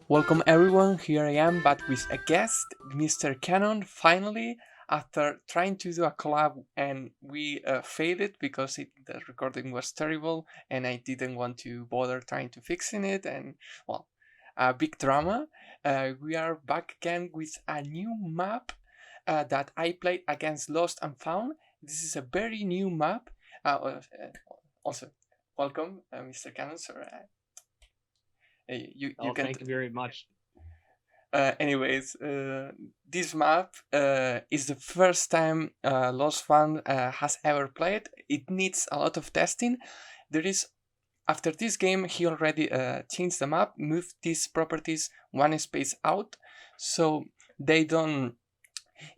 Welcome everyone, here I am back with a guest, Mr. Cannon, finally, after trying to do a collab and we failed because the recording was terrible and I didn't want to bother trying to fixing it and, well, a big drama. We are back again with a new map that I played against Lost and Found. This is a very new map. Also, welcome, Mr. Cannon, sir. You can Thank you very much. This map is the first time Lost Fund has ever played. It needs a lot of testing. There is After this game, he already changed the map, moved these properties one space out, so they don't.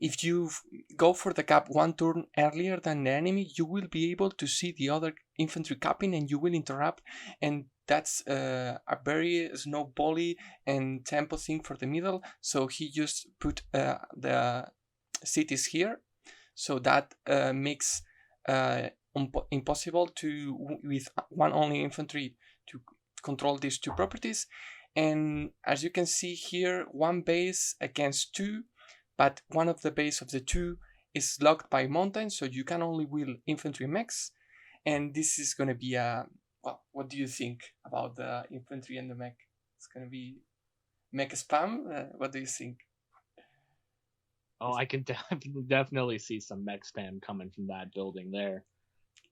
If you go for the cap one turn earlier than the enemy, you will be able to see the other infantry capping and you will interrupt. And that's a very snowbally and tempo thing for the middle. So he just put the cities here. So that makes impossible to, with one only infantry, to control these two properties. And as you can see here, one base against two, but one of the base of the two is locked by mountains, so you can only wheel infantry mechs. And this is going to be a, well, what do you think about the infantry and the mech? It's going to be mech spam. What do you think? I can definitely see some mech spam coming from that building there.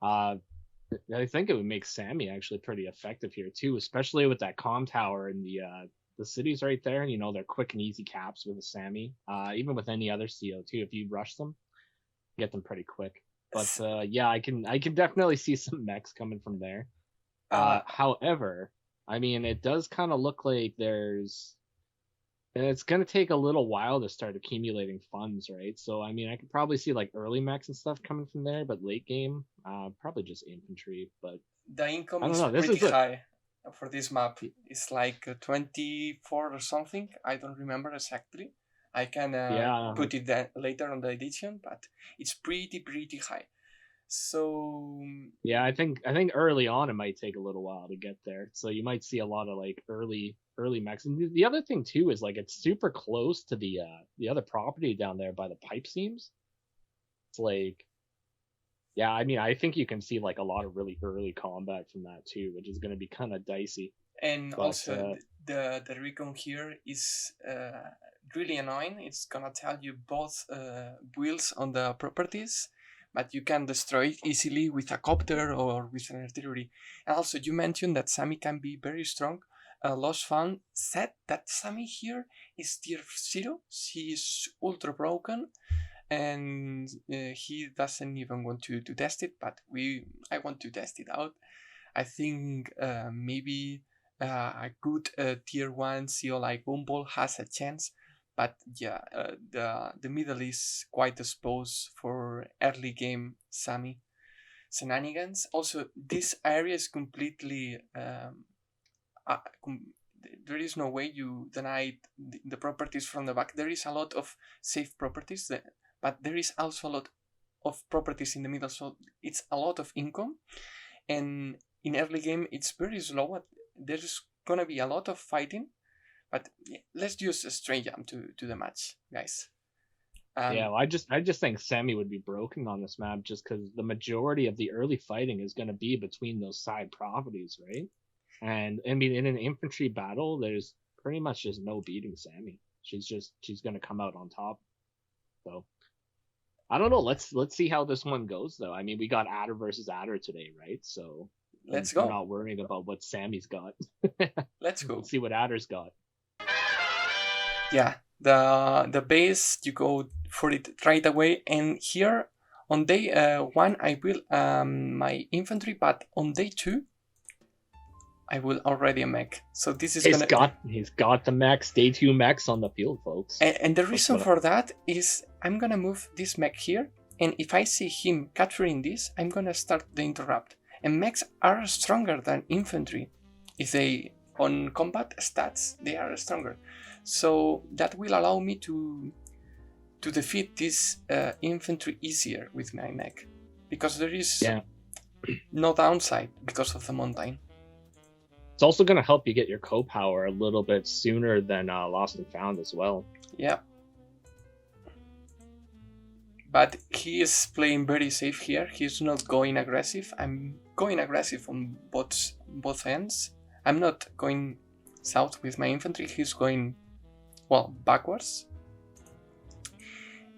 Uh, I think it would make Sammy actually pretty effective here too, especially with that comm tower and the cities right there. You know, they're quick and easy caps with a Sammy. Even with any other CO too, if you rush them, get them pretty quick. But yeah, I can definitely see some mechs coming from there. However, I mean, it does kind of look like it's going to take a little while to start accumulating funds, right? So, I mean, I could probably see like early mechs and stuff coming from there, but late game, probably just infantry. But the income I don't is know. This pretty is a high for this map. It's like 24 or something. I don't remember exactly. I can yeah, put it later on the edition, but it's pretty high. So yeah. I think early on it might take a little while to get there. So you might see a lot of like early mechs. And the other thing too is like it's super close to the other property down there by the pipe seams. It's like yeah, I mean, I think you can see like a lot of really early combat from that too, which is going to be kind of dicey. and But also the recon here is really annoying. It's gonna tell you both wheels on the properties, but you can destroy it easily with a copter or with an artillery. And also, you mentioned that Sammy can be very strong. Lost Fan said that Sammy here is tier 0. He is ultra broken and he doesn't even want to test it, but I want to test it out. I think maybe a good tier 1 CO like Bumble has a chance, but yeah, the middle is quite exposed for early game Sammy shenanigans. Also, this area is completely uh, com- there is no way you deny the properties from the back. There is a lot of safe properties, but there is also a lot of properties in the middle, so it's a lot of income. And in early game, it's very slow. There's gonna be a lot of fighting, but yeah, let's use a straight jump to the match, guys. yeah, Um, well, I just think Sammy would be broken on this map just because the majority of the early fighting is going to be between those side properties, right? And I mean, in an infantry battle, there's pretty much just no beating Sammy. She's going to come out on top. So I don't know. Let's see how this one goes, though. I mean, we got Adder versus Adder today, right? So let's we're go. not worrying about what Sammy's got. Let's Let's go. see what Adder's got. Yeah, the base you go for it right away, and here on day 1 I will my infantry, but on day 2 I will already a mech. So this is gonna, He's got the max day two max on the field, folks. and the That's reason what. for that is I'm gonna move this mech here, and if I see him capturing this, I'm gonna start the interrupt. And mechs are stronger than infantry. If they on combat stats, they are stronger. So that will allow me to defeat this infantry easier with my mech, because there is Yeah, no downside because of the mountain. It's also going to help you get your co-power a little bit sooner than Lost and Found as well. Yeah. But he is playing very safe here. He's not going aggressive. I'm going aggressive on both ends. I'm not going south with my infantry. He's going, well, backwards.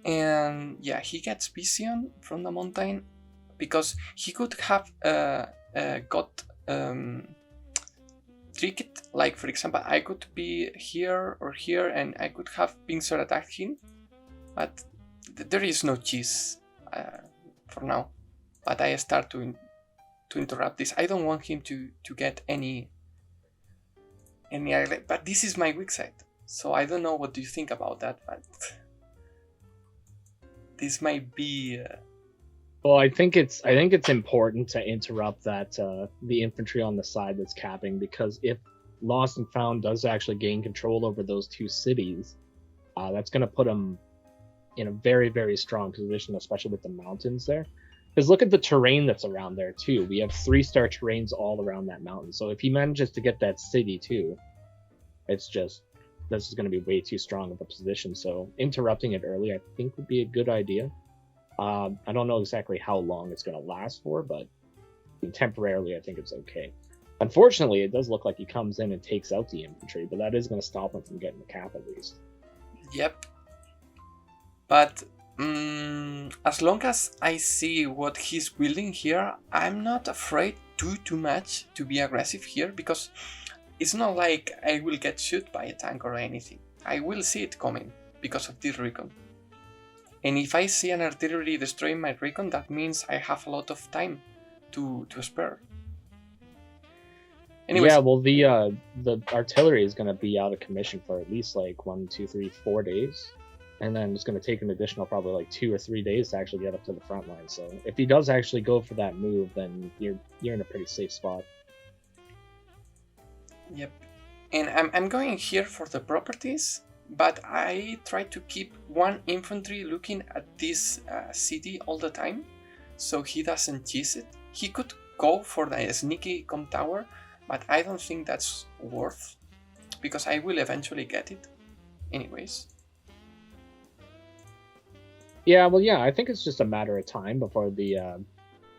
And yeah, he gets vision from the mountain because he could have got tricked. Like, for example, I could be here or here and I could have pincer attacked him. But there is no cheese for now. But I start to interrupt this. I don't want him to get any. But this is my weak side. So I don't know what do you think about that. But this might be. Well, I think it's important to interrupt that the infantry on the side that's capping, because if Lost and Found does actually gain control over those two cities, that's going to put them in a very, very strong position, especially with the mountains there. Because look at the terrain that's around there too. We have 3-star terrains all around that mountain. So if he manages to get that city too, it's just, this is going to be way too strong of a position. So interrupting it early, I think, would be a good idea. I don't know exactly how long it's going to last for, but temporarily I think it's okay. Unfortunately, it does look like he comes in and takes out the infantry, but that is going to stop him from getting the cap at least. Yep. But as long as I see what he's building here, I'm not afraid too much to be aggressive here, because it's not like I will get shot by a tank or anything. I will see it coming because of this recon. And if I see an artillery destroying my recon, that means I have a lot of time to spare. Anyways, yeah, well, the artillery is going to be out of commission for at least like 1, 2, 3, 4 days. And then it's going to take an additional probably like 2 or 3 days to actually get up to the front line. So if he does actually go for that move, then you're in a pretty safe spot. Yep. And I'm going here for the properties, but I try to keep one infantry looking at this city all the time, so he doesn't cheese it. He could go for the sneaky com tower, but I don't think that's worth, because I will eventually get it anyways. Yeah, well, yeah, I think it's just a matter of time before the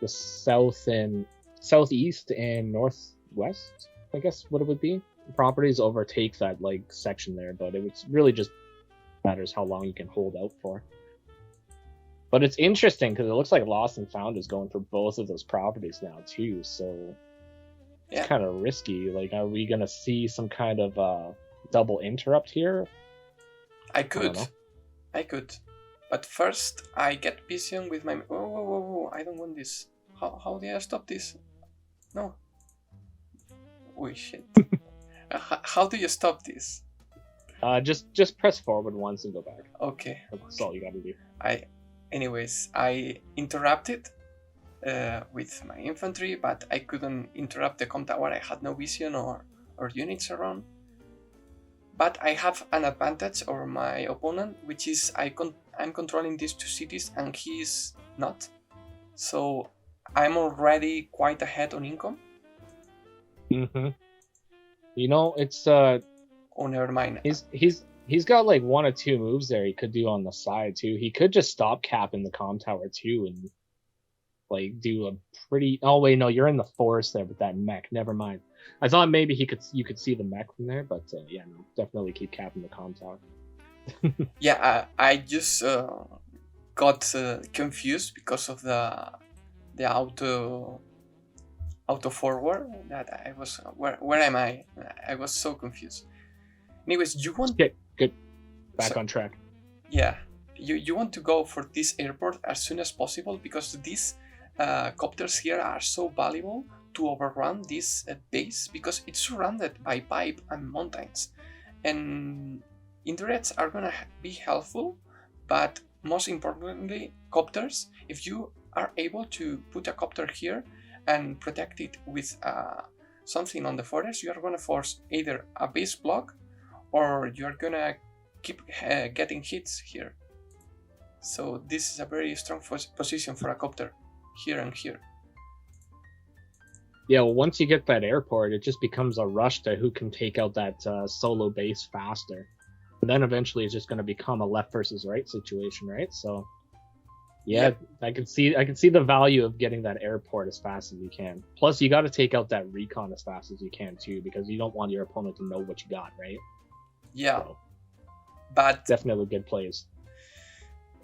south and southeast and northwest, I guess what it would be, properties overtake that like section there, but it really just matters how long you can hold out for. But it's interesting because it looks like Lost and Found is going for both of those properties now too, so it's kind of risky. Like, are we gonna see some kind of double interrupt here? I could. But first, I get vision with my... Whoa, I don't want this. How do I stop this? No. Oh, shit. How do you stop this? Just press forward once and go back. Okay. That's all you gotta do. Anyways, I interrupted with my infantry, but I couldn't interrupt the com tower. I had no vision or units around. But I have an advantage over my opponent, which is I'm controlling these two cities and he is not. So I'm already quite ahead on income. Mm-hmm. You know, it's Oh, never mind. He's got like 1 or 2 moves there he could do on the side too. He could just stop capping the com tower too and like do a pretty... Oh wait, no, you're in the forest there with that mech. Never mind. I thought maybe you could see the mech from there, but yeah, no, definitely keep capping the com tower. Yeah, I just got confused because of the auto forward that I was... Where am I? I was so confused. Anyways, you want... Good. Back on track. Yeah, you want to go for this airport as soon as possible, because these copters here are so valuable to overrun this base, because it's surrounded by pipe and mountains. And indirects are gonna be helpful, but most importantly, copters. If you are able to put a copter here and protect it with something on the forest, you are gonna force either a base block or you're gonna keep getting hits here. So this is a very strong position for a copter, here and here. Yeah, well, once you get that airport, it just becomes a rush to who can take out that solo base faster. And then eventually it's just going to become a left versus right situation, right? So yeah, Yep. I can see the value of getting that airport as fast as you can. Plus, you got to take out that recon as fast as you can too, because you don't want your opponent to know what you got, right? Yeah. So But definitely good plays.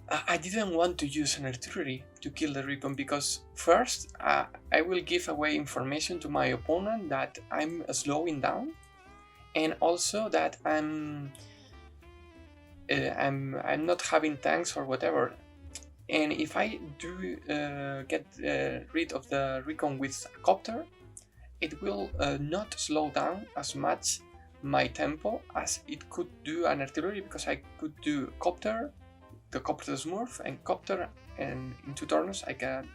I didn't want to use an artillery to kill the recon because first I will give away information to my opponent that I'm slowing down, and also that I'm not having tanks or whatever. And if I do get rid of the recon with a copter, it will not slow down as much my tempo as it could do an artillery, because I could do copter, the copter smurf, and copter, and in 2 turns I can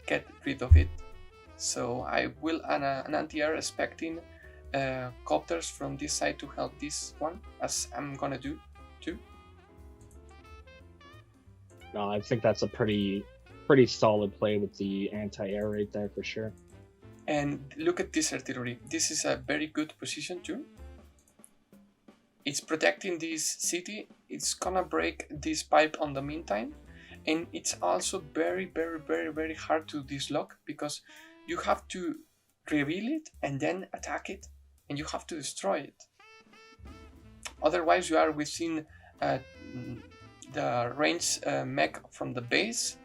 get rid of it. So I will an anti-air expecting copters from this side to help this one, as I'm gonna do too. No, I think that's a pretty solid play with the anti-air right there for sure. And look at this artillery. This is a very good position too. It's protecting this city. It's gonna break this pipe on the meantime. And it's also very, very, very, very hard to dislock, because you have to reveal it and then attack it, and you have to destroy it. Otherwise, you are within the range mech from the base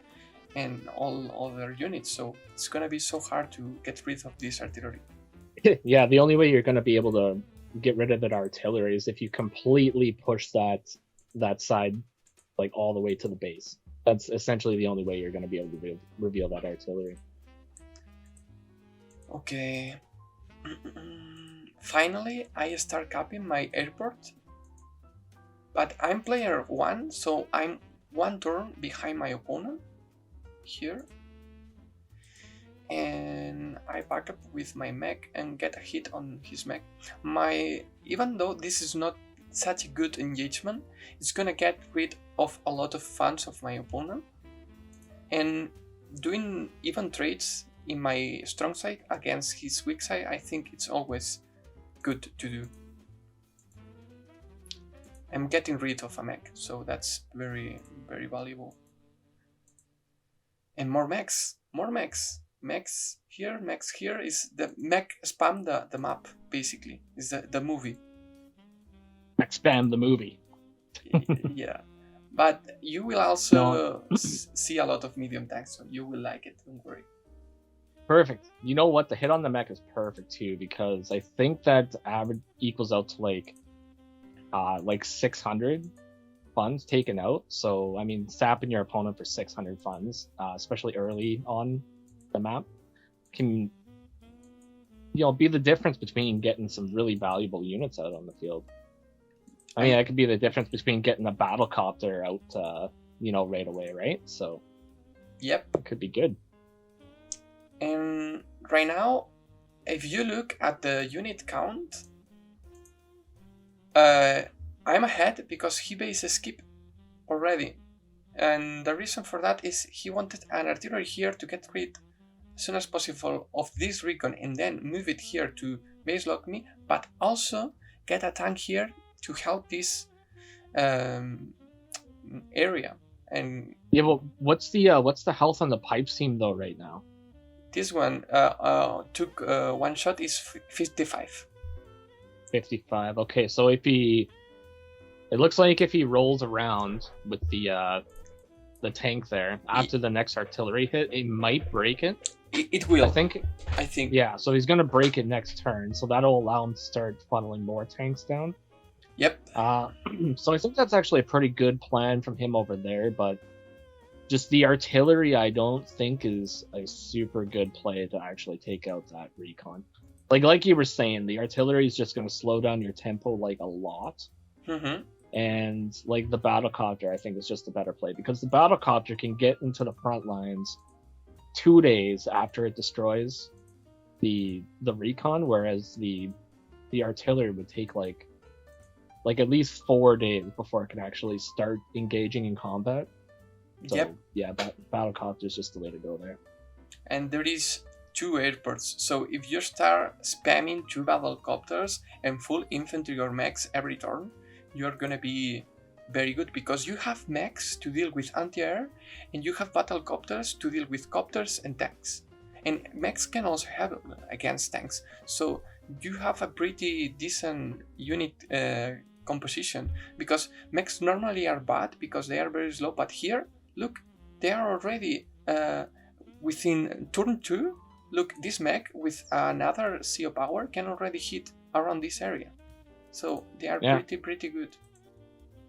and all other units. So it's gonna be so hard to get rid of this artillery. Yeah, the only way you're going to be able to get rid of that artillery is if you completely push that side like all the way to the base. That's essentially the only way you're going to be able to reveal that artillery. Okay. Finally, I start capping my airport, but I'm player 1, so I'm 1 turn behind my opponent here. And I back up with my mech and get a hit on his mech. Even though this is not such a good engagement, it's gonna get rid of a lot of funds of my opponent. And doing even trades in my strong side against his weak side, I think it's always good to do. I'm getting rid of a mech, so that's very, very valuable. And more mechs. Mechs here is the mech spam the map, basically. Is the movie. Expand the movie. Yeah. But you will also see a lot of medium tanks, so you will like it, don't worry. Perfect. You know what? The hit on the mech is perfect too, because I think that average equals out to like 600 funds taken out. So I mean, sapping your opponent for 600 funds, especially early on the map, can be the difference between getting some really valuable units out on the field. I mean, that could be the difference between getting a battle copter out, right away, right? So yep, it could be good. And right now, if you look at the unit count, I'm ahead because he base skip already. And the reason for that is he wanted an artillery here to get rid as soon as possible of this recon and then move it here to base lock me, but also get a tank here to help this area. And yeah, well, what's the health on the pipe seam though right now? This one took one shot is 55. 55. Okay, so it looks like if he rolls around with the tank there after the next artillery hit, it might break it. It will. I think. Yeah, so he's gonna break it next turn, so that'll allow him to start funneling more tanks down. Yep. So I think that's actually a pretty good plan from him over there, but just the artillery I don't think is a super good play to actually take out that recon. Like you were saying, the artillery is just going to slow down your tempo like a lot. Mm-hmm. And like the battlecopter, I think is just a better play, because the battlecopter can get into the front lines 2 days after it destroys the recon, whereas the artillery would take like at least 4 days before it can actually start engaging in combat. So, yep. Yeah, battlecopter is just the way to go there. And there is 2 airports. So if you start spamming 2 battlecopters and full infantry or mechs every turn, you're gonna be very good because you have mechs to deal with anti-air and you have battlecopters to deal with copters and tanks. And mechs can also have against tanks. So you have a pretty decent unit composition, because mechs normally are bad because they are very slow, but here, look, they are already within turn 2. Look, this mech with another CO power can already hit around this area. So they are pretty good.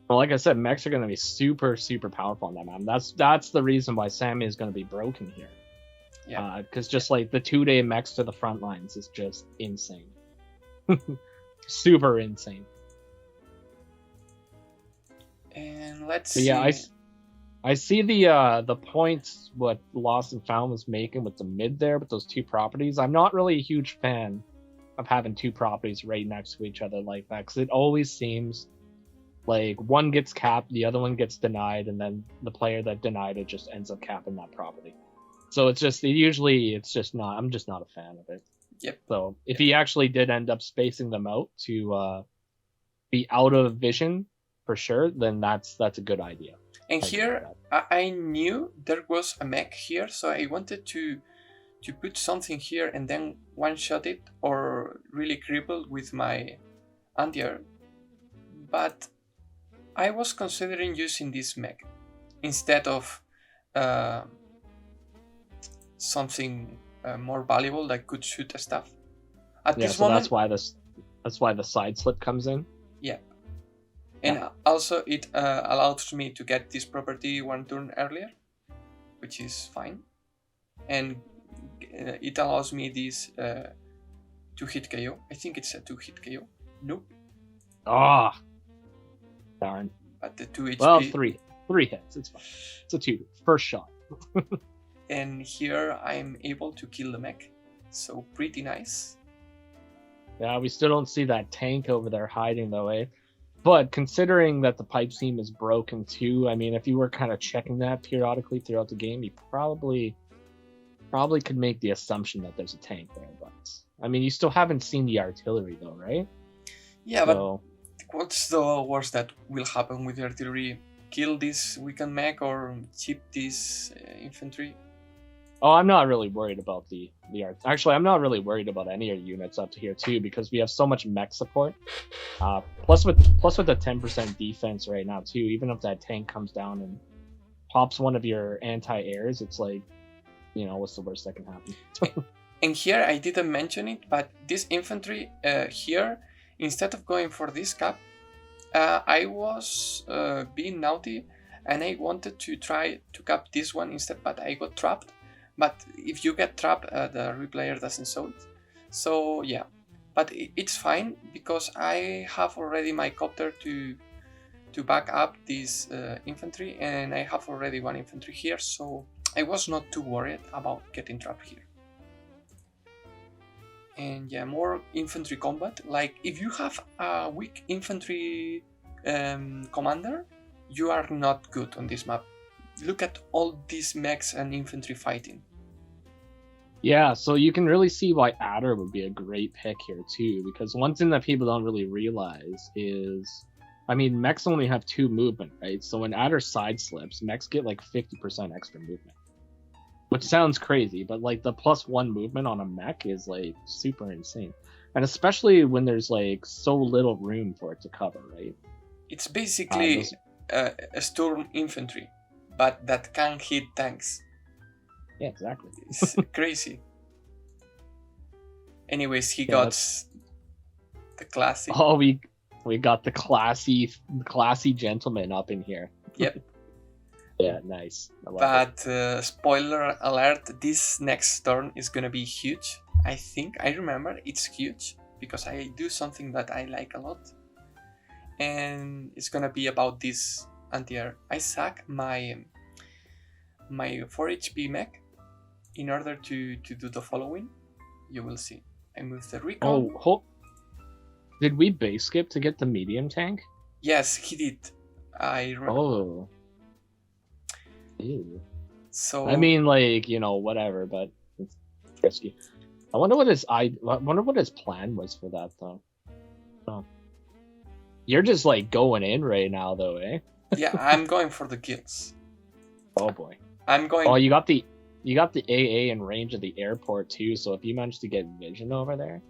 Well, like I said, mechs are going to be super, super powerful on that map. That's the reason why Sammy is going to be broken here. Yeah. Because just like the 2-day mechs to the front lines is just insane. Super insane. And let's see. Yeah, I see the points what Lost and Found was making with the mid there with those 2 properties. I'm not really a huge fan of having 2 properties right next to each other like that, because it always seems like one gets capped, the other one gets denied, and then the player that denied it just ends up capping that property. So it's just I'm just not a fan of it. Yep. So if he actually did end up spacing them out to be out of vision for sure, then that's a good idea. And here I knew there was a mech here, so I wanted to put something here and then one-shot it or really cripple with my anti-air. But I was considering using this mech instead of something more valuable that could shoot stuff. At this moment, that's why the side slip comes in. Yeah. And also it allows me to get this property 1 turn earlier, which is fine. And it allows me this 2-hit KO. I think it's a 2-hit KO. Nope. Ah. Darn. But the 2 HP... Well, 3 hits. It's fine. It's a 2. First shot. And here I'm able to kill the mech. So pretty nice. Yeah, we still don't see that tank over there hiding though, eh? But considering that the pipe seam is broken too, I mean, if you were kind of checking that periodically throughout the game, you probably could make the assumption that there's a tank there. But I mean, you still haven't seen the artillery though, right? Yeah, so... but what's the worst that will happen with the artillery? Kill this weakened mech or chip this infantry? Oh, I'm not really worried about the art. Actually, I'm not really worried about any of your units up to here too, because we have so much mech support. Plus with the 10% defense right now too, even if that tank comes down and pops one of your anti-airs, it's like, you know, what's the worst that can happen? And here I didn't mention it, but this infantry here, instead of going for this cap, I was being naughty and I wanted to try to cap this one instead, but I got trapped. But if you get trapped, the replayer doesn't show it. So yeah, but it's fine because I have already my copter to back up this infantry, and I have already 1 infantry here, so I was not too worried about getting trapped here. And yeah, more infantry combat. Like if you have a weak infantry commander, you are not good on this map. Look at all these mechs and infantry fighting. Yeah, so you can really see why Adder would be a great pick here too, because one thing that people don't really realize is, I mean, mechs only have 2 movement, right? So when Adder side slips, mechs get like 50% extra movement, which sounds crazy, but like the +1 movement on a mech is like super insane, and especially when there's like so little room for it to cover, right? It's basically a storm infantry, but that can hit tanks. Yeah, exactly. It's crazy. Anyways, he got the classic. Oh, we got the classy gentleman up in here. Yep. Yeah, nice. But spoiler alert: this next turn is gonna be huge. I remember it's huge because I do something that I like a lot, and it's gonna be about this anti-air. I sack my 4 HP mech in order to do the following. You will see. I move the recon. Oh, did we base skip to get the medium tank? Yes, he did. I remember. Oh. Ew. So I mean, like, you know, whatever, but risky. I wonder what his plan was for that though. Oh. You're just like going in right now though, eh? Yeah, I'm going for the kills. Oh boy. I'm going. Oh, you got the AA in range of the airport too. So if you manage to get vision over there,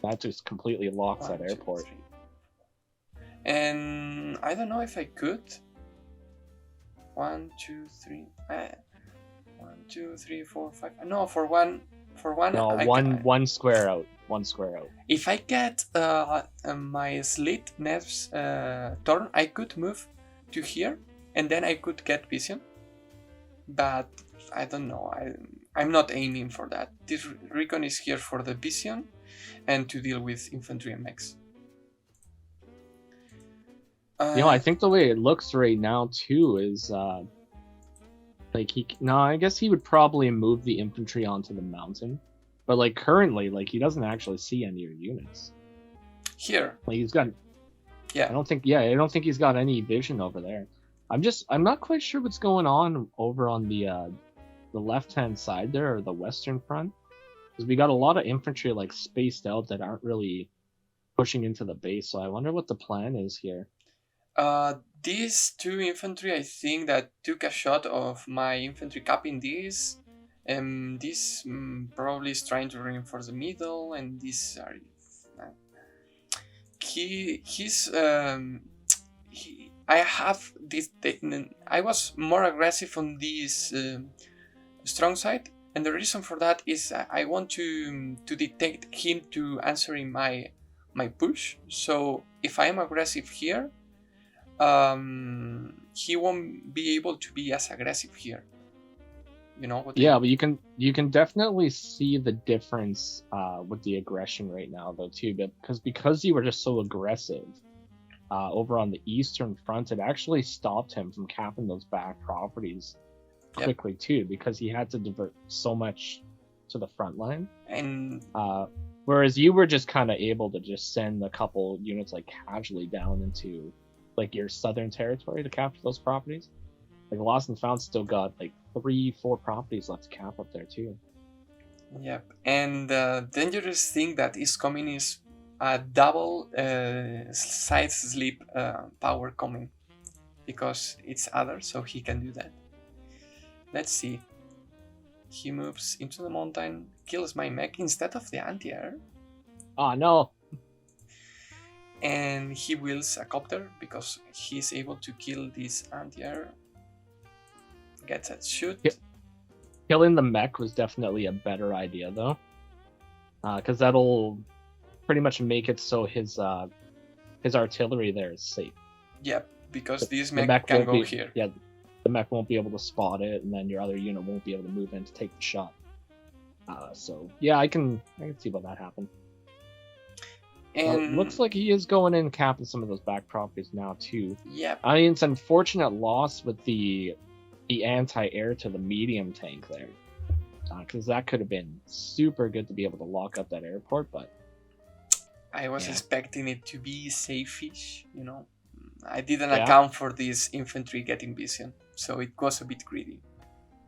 that just completely locks that airport. 2, 3. And I don't know if I could. 1, 2, 3. 1, 2, 3, 4, 5. No, for one. No, one square out. One square out. If I get my slit next turn, I could move to here, and then I could get vision. But I don't know. I'm not aiming for that. This recon is here for the vision and to deal with infantry and mechs. I think the way it looks right now too is like I guess he would probably move the infantry onto the mountain, but like currently, like he doesn't actually see any of your units here. Like he's got, yeah. I don't think he's got any vision over there. I'm not quite sure what's going on over on the left-hand side there, or the western front, because we got a lot of infantry like spaced out that aren't really pushing into the base. So I wonder what the plan is here. These 2 infantry, I think that took a shot of my infantry capping this. This probably is trying to reinforce the middle, and these are. I have this. I was more aggressive on this strong side, and the reason for that is I want to detect him to answering my push. So if I am aggressive here, he won't be able to be as aggressive here. You know what? Yeah, but you can definitely see the difference with the aggression right now though too, because you were just so aggressive over on the eastern front, it actually stopped him from capping those back properties quickly too, because he had to divert so much to the front line. And whereas you were just kind of able to just send a couple units like casually down into like your southern territory to capture those properties. Like Lost&Found still got like 3-4 properties left to cap up there too. Yep, and the dangerous thing that is coming is a double side sleep power coming, because it's other, so he can do that. Let's see. He moves into the mountain, kills my mech instead of the anti-air. Oh no! And he wields a copter because he's able to kill this anti-air. Gets a shoot. Killing the mech was definitely a better idea though, because that'll pretty much make it so his artillery there is safe. Yep, because this mech can go here. Yeah, the mech won't be able to spot it, and then your other unit won't be able to move in to take the shot. So yeah, I can see about that happen. And it looks like he is going in capping some of those back properties now too. Yep. I mean, it's an unfortunate loss with the anti-air to the medium tank there, because that could have been super good to be able to lock up that airport, but I was expecting it to be safe-ish, you know. I didn't account for this infantry getting vision, so it was a bit greedy.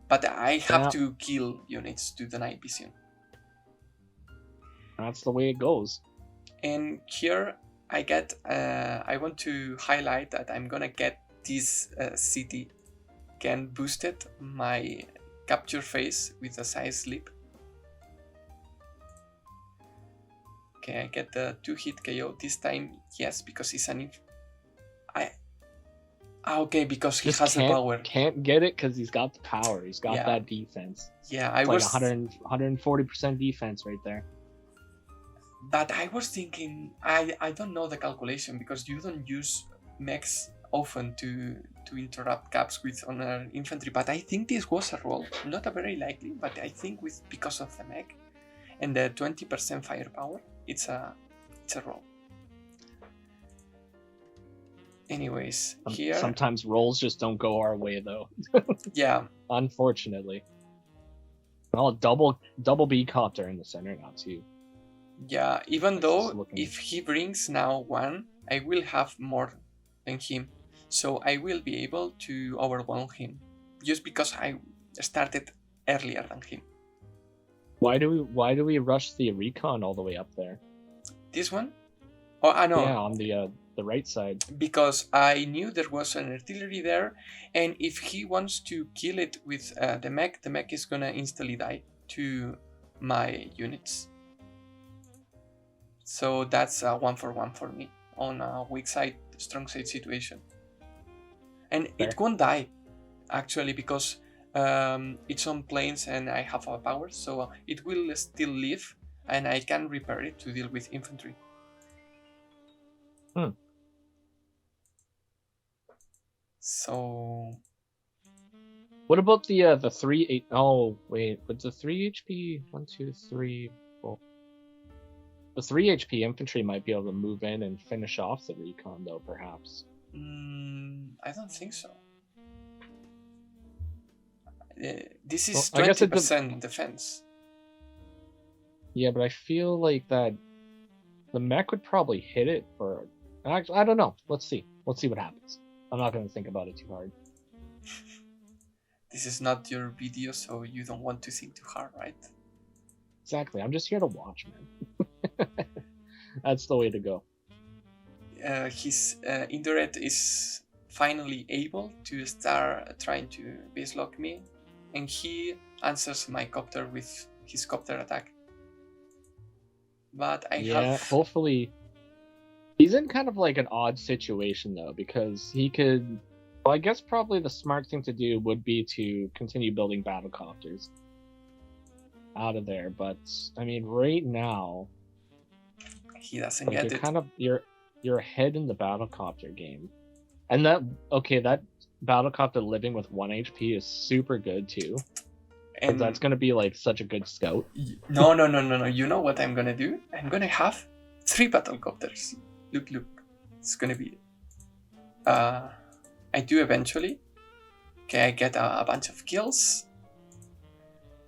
But I have to kill units to deny vision. That's the way it goes. And here I want to highlight that I'm gonna get this city can boosted my capture phase with a side sleep. Okay, I get the 2-hit KO this time. Yes, because he's an okay, because he has the power. Can't get it because he's got the power. He's got that defense. Yeah, I was like 140% defense right there. But I was thinking, I don't know the calculation, because you don't use mechs often to interrupt caps with on infantry, but I think this was a roll, not a very likely, but I think because of the mech and the 20% firepower, it's a roll. Anyways, here sometimes rolls just don't go our way though. Yeah, unfortunately. Oh, double B copter in the center now too. Yeah, even though if he brings now 1, I will have more than him, so I will be able to overwhelm him just because I started earlier than him. Why do we rush the recon all the way up there? This one? Oh, I know. Yeah, on the right side. Because I knew there was an artillery there, and if he wants to kill it with the mech is gonna instantly die to my units. So that's a 1-for-1 for me on a weak side, strong side situation. And Fair. it won't die, actually, because it's on planes and I have a power, so it will still live, and I can repair it to deal with infantry. So what about the 3 Oh wait, but the 3 HP 1, 2, 3, 4. The 3 HP infantry might be able to move in and finish off the recon, though, perhaps. I don't think so. This is Well, I guess 20% defense. Yeah, but I feel like that the mech would probably hit it for. Actually, I don't know. Let's see. Let's see what happens. I'm not going to think about it too hard. This is not your video, so you don't want to think too hard, right? Exactly. I'm just here to watch, man. That's the way to go. His Indirect is finally able to start trying to base lock me, and he answers my copter with his copter attack. But hopefully. He's in kind of like an odd situation, though, because he could. Well, I guess probably the smart thing to do would be to continue building battlecopters out of there. But I mean, right now, he doesn't like, get you're it. kind of you're ahead in the battlecopter game, and that battlecopter living with 1 HP is super good too. And that's gonna be like such a good scout. No. You know what I'm gonna do? I'm gonna have 3 battlecopters. Look. It's gonna be. I do eventually. Okay, I get a bunch of kills.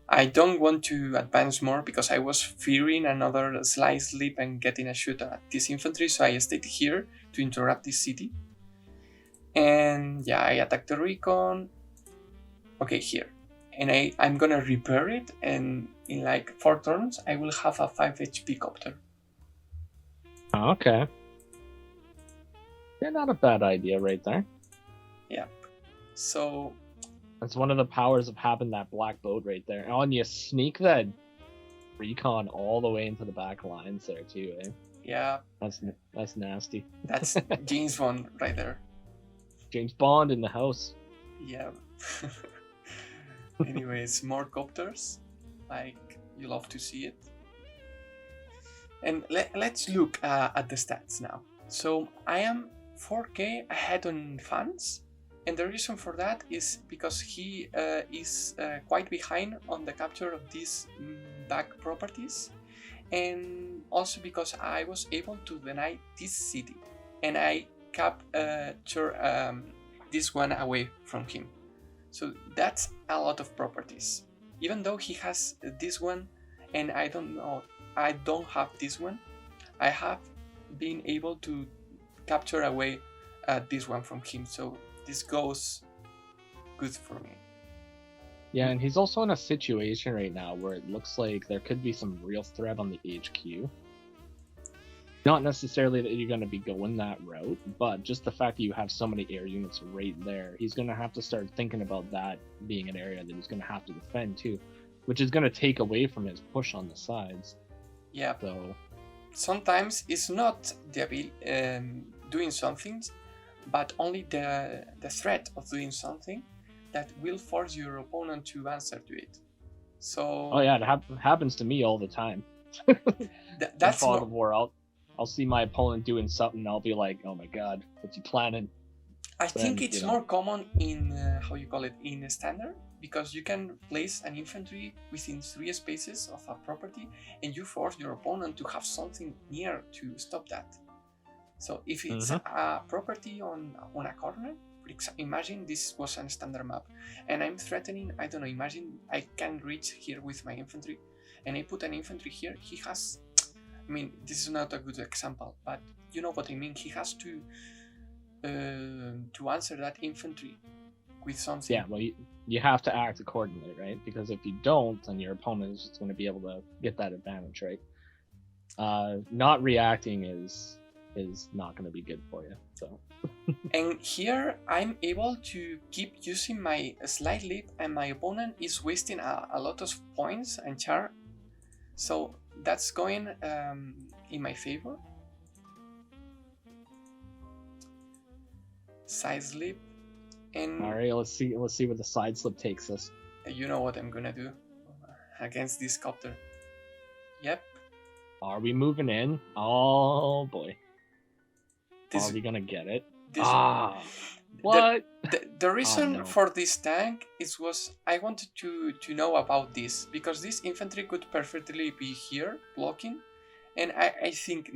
I don't want to advance more because I was fearing another slight slip and getting a shoot at this infantry, so I stayed here to interrupt this city. And yeah, I attacked the recon. Okay, here. And I'm gonna repair it, and in like 4 turns, I will have a 5 HP copter. Okay. Yeah, not a bad idea right there. Yeah. So that's one of the powers of having that black boat right there. Oh, and you sneak that recon all the way into the back lines there too, eh? Yeah. That's nasty. That's James Bond right there. James Bond in the house. Yeah. Anyways, more copters. Like, you love to see it. And let's look at the stats now. So I am 4k ahead on fans, and the reason for that is because he is quite behind on the capture of these back properties, and also because I was able to deny this city, and I capture this one away from him. So that's a lot of properties. Even though he has this one, and I don't have this one, I have been able to capture away this one from him, so this goes good for me. Yeah, and he's also in a situation right now where it looks like there could be some real threat on the HQ. Not necessarily that you're going to be going that route, but just the fact that you have so many air units right there, he's going to have to start thinking about that being an area that he's going to have to defend too, which is going to take away from his push on the sides. Yeah. So sometimes it's not the doing something, but only the threat of doing something that will force your opponent to answer to it. So. Oh yeah, it happens to me all the time. That's Fog of War. I'll see my opponent doing something, and I'll be like, "Oh my god, what's he planning?" I think it's more common in in standard, because you can place an infantry within 3 spaces of a property, and you force your opponent to have something near to stop that. So if it's a property on a corner, imagine this was a standard map, and I'm threatening, I don't know, imagine I can reach here with my infantry, and I put an infantry here, he has, I mean, this is not a good example, but you know what I mean, he has to answer that infantry with something. Yeah, well, you have to act accordingly, right? Because if you don't, then your opponent is just going to be able to get that advantage, right? Not reacting is not going to be good for you. So. And here I'm able to keep using my slide leap, and my opponent is wasting a lot of points and char. So that's going in my favor. Side slip, and all right, let's see what the side slip takes us. you know what I'm gonna do against this copter. Yep. Are we moving in? Oh boy. Are we gonna get it? What? The reason for this tank was I wanted to know about this, because this infantry could perfectly be here blocking, and I think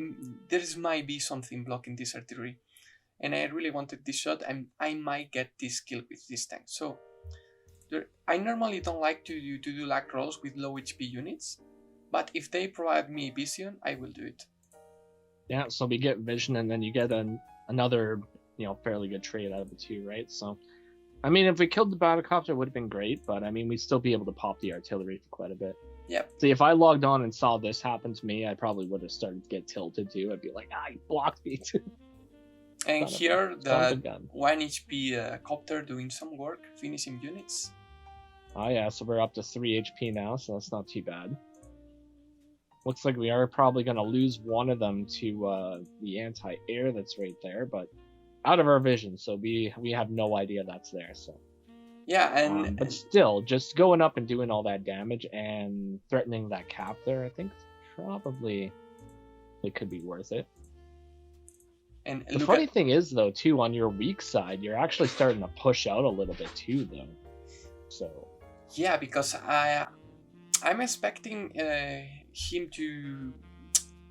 there might be something blocking this artillery, and I really wanted this shot, and I might get this kill with this tank. So I normally don't like to do lag rolls with low HP units, but if they provide me vision, I will do it. Yeah, so we get vision, and then you get another, fairly good trade out of it too, right? So, I mean, if we killed the battlecopter, it would have been great, but I mean, we'd still be able to pop the artillery for quite a bit. Yep. See, if I logged on and saw this happen to me, I probably would have started to get tilted too. I'd be like, you blocked me too. And here, the 1 HP copter doing some work, finishing units. Oh yeah, so we're up to 3 HP now, so that's not too bad. Looks like we are probably going to lose one of them to the anti-air that's right there, but out of our vision, so we have no idea that's there. So yeah, and but still, just going up and doing all that damage and threatening that cap there, I think probably it could be worth it. And the funny thing is, though, too, on your weak side, you're actually starting to push out a little bit too, though. So yeah, because I'm expecting him to.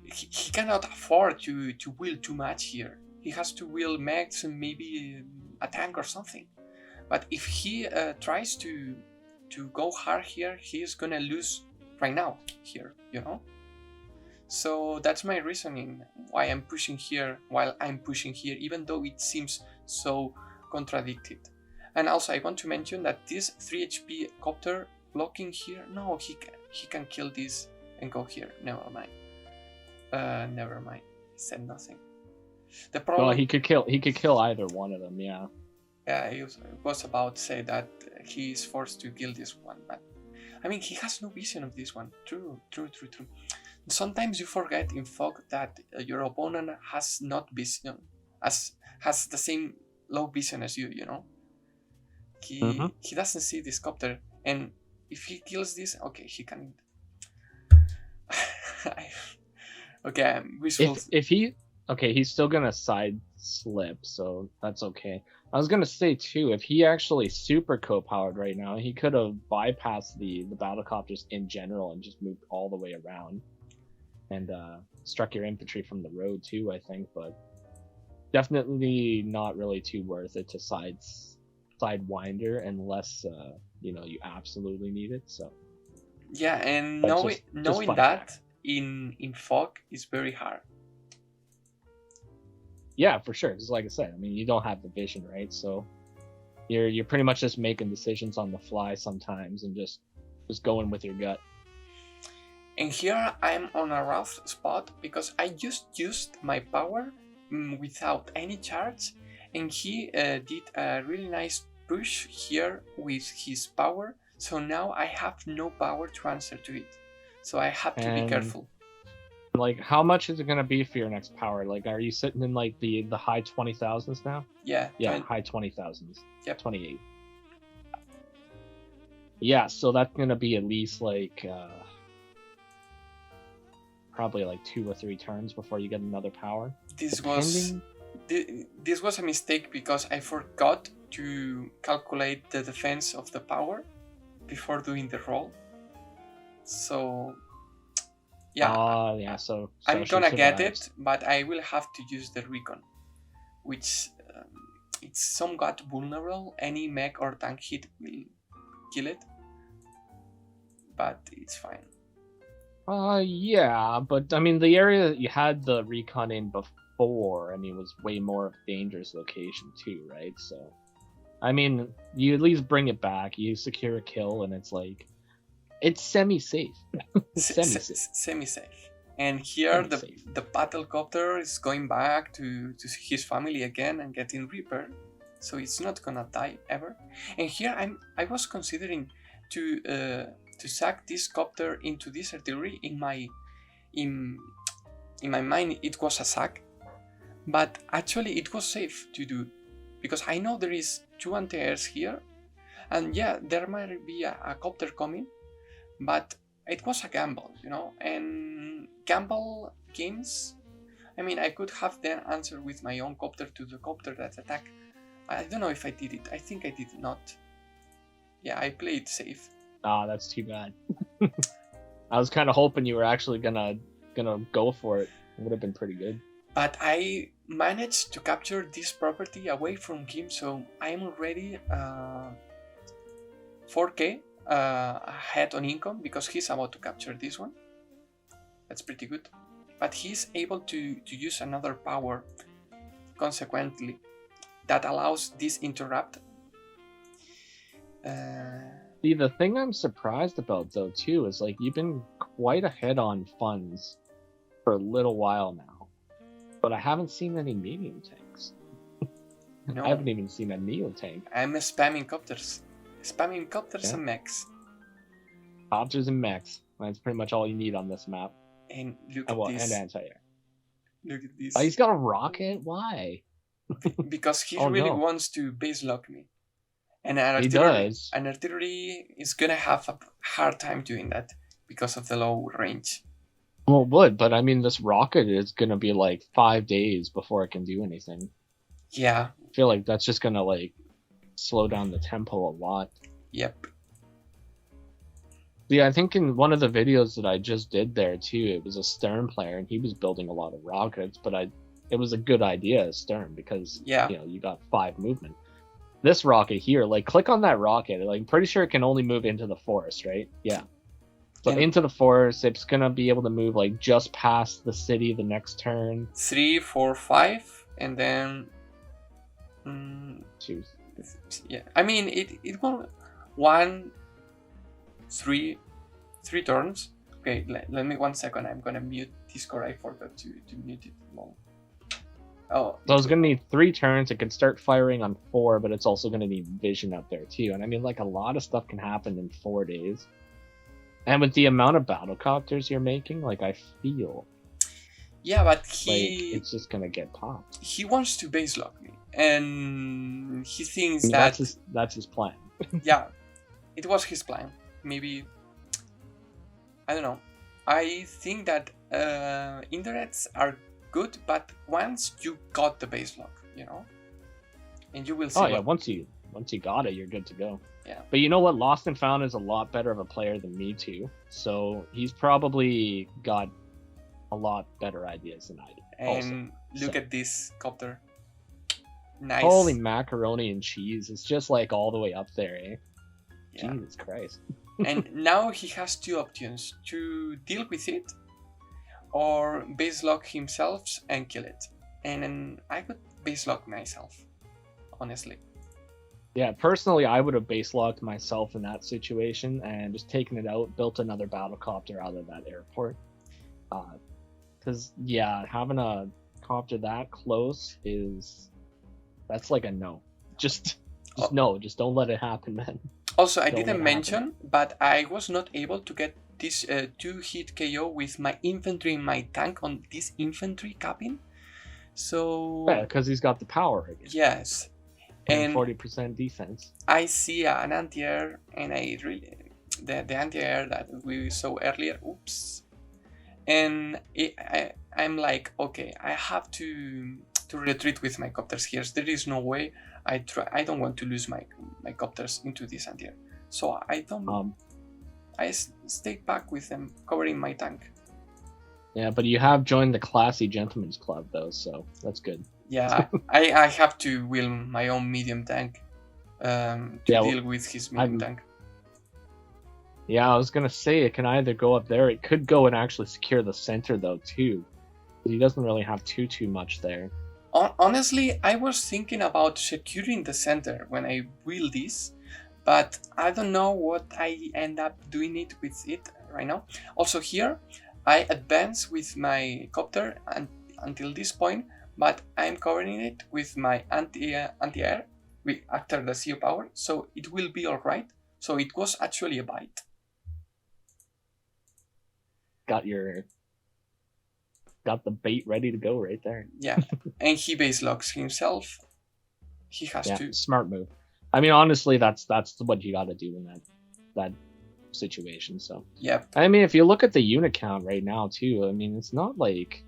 He cannot afford to wheel too much here. He has to wheel mechs and maybe a tank or something. But if he tries to go hard here, he is gonna lose right now here, So that's my reasoning why I'm pushing here while I'm pushing here, even though it seems so contradicted. And also I want to mention that this 3 HP copter blocking here, no, he can kill this and go here. Never mind. He said nothing. The problem. Well, he could kill either one of them. Yeah. Yeah, he was about to say that he is forced to kill this one, but I mean he has no vision of this one. True. Sometimes you forget in fog that your opponent has not vision, has the same low vision as you. He doesn't see this copter, and if he kills this, okay, he can. Okay, I'm wishful. He's still gonna side slip, so that's okay. I was gonna say too, if he actually super co-powered right now, he could have bypassed the battlecopters in general and just moved all the way around and struck your infantry from the road too, I think, but definitely not really too worth it to sidewinder unless you absolutely need it. So yeah, and knowing that in fog is very hard. Yeah, for sure. Because like I said, I mean, you don't have the vision, right? So you're pretty much just making decisions on the fly sometimes and just going with your gut. And here I'm on a rough spot because I just used my power without any charge, and he did a really nice push here with his power. So now I have no power to answer to it. So I have to be careful. Like, how much is it gonna be for your next power? Like, are you sitting in like the high 20,000s now? Yeah. Yeah, high 20,000s. Yep. 28. Yeah, so that's gonna be at least like probably like 2 or 3 turns before you get another power. This was a mistake because I forgot to calculate the defense of the power before doing the roll. So yeah. So I'm gonna get it, but I will have to use the recon, which it's somewhat vulnerable. Any mech or tank hit will kill it, but it's fine. Yeah, but I mean the area that you had the recon in before, I mean, was way more of a dangerous location too, right? So I mean, you at least bring it back. You secure a kill, and it's like it's semi-safe. Semi-safe. Semi-safe. And here Semi-safe. the battlecopter is going back to his family again and getting repaired, so it's not gonna die ever. And here I was considering to sack this copter into this artillery. In my mind it was a sack, but actually it was safe to do, because I know there is 2 anti-airs here, and yeah, there might be a copter coming, but it was a gamble, you know, and gamble games, I mean, I could have then answered with my own copter to the copter that attack. I don't know if I did it. I think I did not. Yeah, I played safe. Ah, that's too bad. I was kind of hoping you were actually gonna go for it. It would have been pretty good. But I managed to capture this property away from him, so I'm already 4k ahead on income because he's about to capture this one. That's pretty good. But he's able to use another power consequently that allows this interrupt. See, the thing I'm surprised about though too is like you've been quite ahead on funds for a little while now, but I haven't seen any medium tanks. No, I haven't even seen a neo tank. I'm spamming copters. And mechs. Copters and mechs. That's pretty much all you need on this map. And look And at this. And anti-air. Look at this. Oh, he's got a rocket? Why? Because he Oh, really no. wants to base lock me. And He does. an artillery is gonna have a hard time doing that because of the low range. Well, it would, but I mean, this rocket is gonna be like 5 days before it can do anything. Yeah. I feel like that's just gonna like slow down the tempo a lot. Yep. Yeah, I think in one of the videos that I just did there too, it was a Stern player and he was building a lot of rockets, but it was a good idea as Stern because Yeah. you know you got 5 movement. This rocket here, like click on that rocket, like I'm pretty sure it can only move into the forest, right? Yeah. So Yeah. into the forest, it's gonna be able to move like just past the city the next turn. 3, 4, 5, and then. Choose. Yeah. I mean, it will 1, 3 turns. Okay, let me 1 second. I'm gonna mute Discord. I forgot to mute it long. Oh. So it's gonna need 3 turns. It can start firing on 4, but it's also gonna need vision up there too. And I mean, like a lot of stuff can happen in 4 days. And with the amount of battlecopters you're making, like I feel. Yeah, but like it's just gonna get popped. He wants to base lock me, and he thinks that's his plan. Yeah, it was his plan. Maybe I don't know. I think that indirects are good, but once you got the base lock, you know, and you will see. Oh yeah, once you got it, you're good to go. Yeah. But you know what? Lost&Found is a lot better of a player than me too. So he's probably got a lot better ideas than I do. And look at this copter. Nice. Holy macaroni and cheese! It's just like all the way up there, eh? Yeah. Jesus Christ. And now he has 2 options: to deal with it, or base lock himself and kill it. And I would base lock myself, honestly. Yeah, personally, I would have base locked myself in that situation and just taken it out, built another battlecopter out of that airport. Because yeah, having a copter that close that's like a no. Just no. Just don't let it happen, man. Also, I didn't mention, but I was not able to get this 2-hit KO with my infantry and my tank on this infantry cabin. So Yeah, because he's got the power again. Yes. And 40% defense. I see an anti-air, and I really the anti-air that we saw earlier. Oops. And I'm like, okay, I have to retreat with my copters here. There is no way. I don't want to lose my copters into this anti-air. So I don't. I stayed back with them, covering my tank. Yeah, but you have joined the classy gentleman's club though, so that's good. Yeah, I have to wheel my own medium tank to deal with his medium tank. Yeah, I was gonna say it can either go up there. It could go and actually secure the center though too. He doesn't really have too much there. Honestly, I was thinking about securing the center when I build this, but I don't know what I end up doing it with it right now. Also here, I advance with my copter until this point, but I'm covering it with my anti-air after the CO power, so it will be alright. So it was actually a bite. Got the bait ready to go right there. Yeah, and he base locks himself. He has to. Smart move. I mean, honestly, that's what you got to do in that situation. So Yep. I mean, if you look at the unit count right now too, I mean, it's not like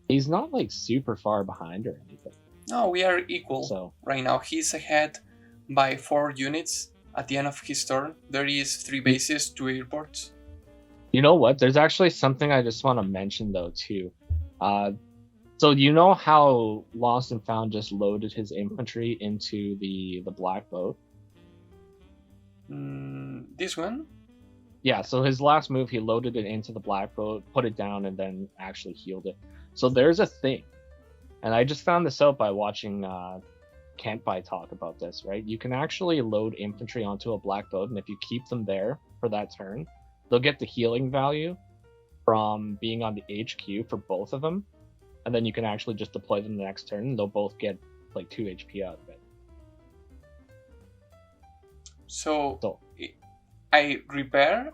he's not like super far behind or anything. No, we are equal. So right now he's ahead by 4 units. At the end of his turn, there is 3 bases, 2 airports. you know what? There's actually something I just want to mention though too. So you know how Lost and Found just loaded his infantry into the black boat? This one? Yeah, so his last move, he loaded it into the black boat, put it down, and then actually healed it. So there's a thing, and I just found this out by watching Kentby talk about this, right? You can actually load infantry onto a black boat, and if you keep them there for that turn, they'll get the healing value from being on the HQ for both of them, and then you can actually just deploy them the next turn, and they'll both get like 2 HP out of it. So I repair,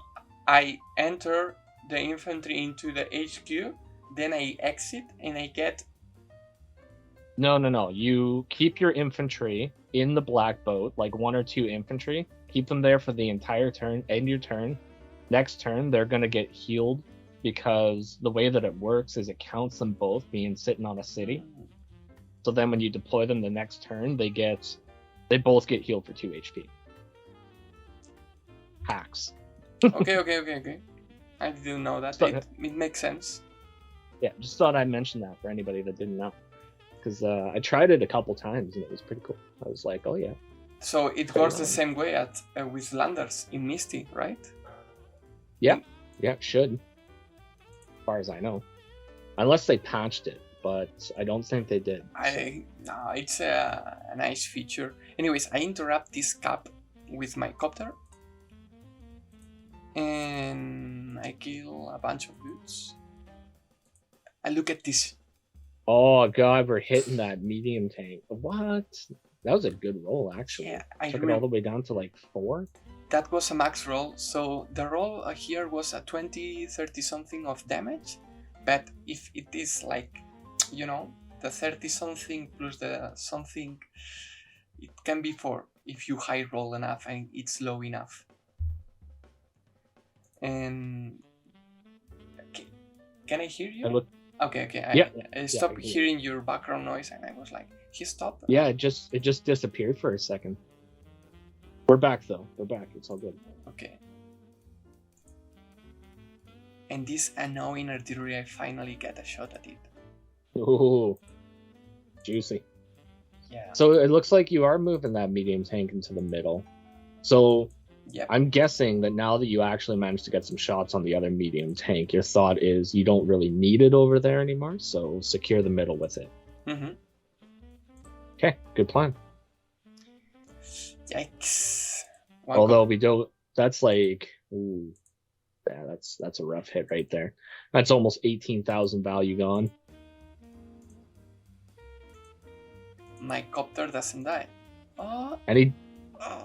I enter the infantry into the HQ, then I exit and I get... No. You keep your infantry in the black boat, like 1 or 2 infantry. Keep them there for the entire turn, end your turn. Next turn, they're going to get healed because the way that it works is it counts them both being sitting on a city. So then when you deploy them the next turn, they both get healed for 2 HP. Hacks. Okay. I didn't know that. It makes sense. Yeah, just thought I'd mention that for anybody that didn't know. Because I tried it a couple times and it was pretty cool. I was like, oh yeah. So it works the same way with landers in Misty, right? Yeah, it should. As far as I know. Unless they patched it, but I don't think they did. No, it's a nice feature. Anyways, I interrupt this cap with my copter. And I kill a bunch of dudes. I look at this. Oh god, we're hitting that medium tank. What? That was a good roll, actually. Yeah, I took it all the way down to like 4. That was a max roll, so the roll here was a 20-30 something of damage. But if it is like, the 30 something plus the something, it can be 4 if you high roll enough and it's low enough. And can I hear you? Okay. I stopped hearing your background noise, and I was like, "He stopped." Yeah, it just disappeared for a second. We're back though. We're back. It's all good. Okay. And this annoying artillery, I finally get a shot at it. Ooh, juicy. Yeah. So it looks like you are moving that medium tank into the middle. So. Yep. I'm guessing that now that you actually managed to get some shots on the other medium tank, your thought is you don't really need it over there anymore, so secure the middle with it. Mm-hmm. Okay, good plan. Yikes. Although we don't, that's like, ooh, yeah, that's a rough hit right there. That's almost 18,000 value gone. My copter doesn't die. Oh. And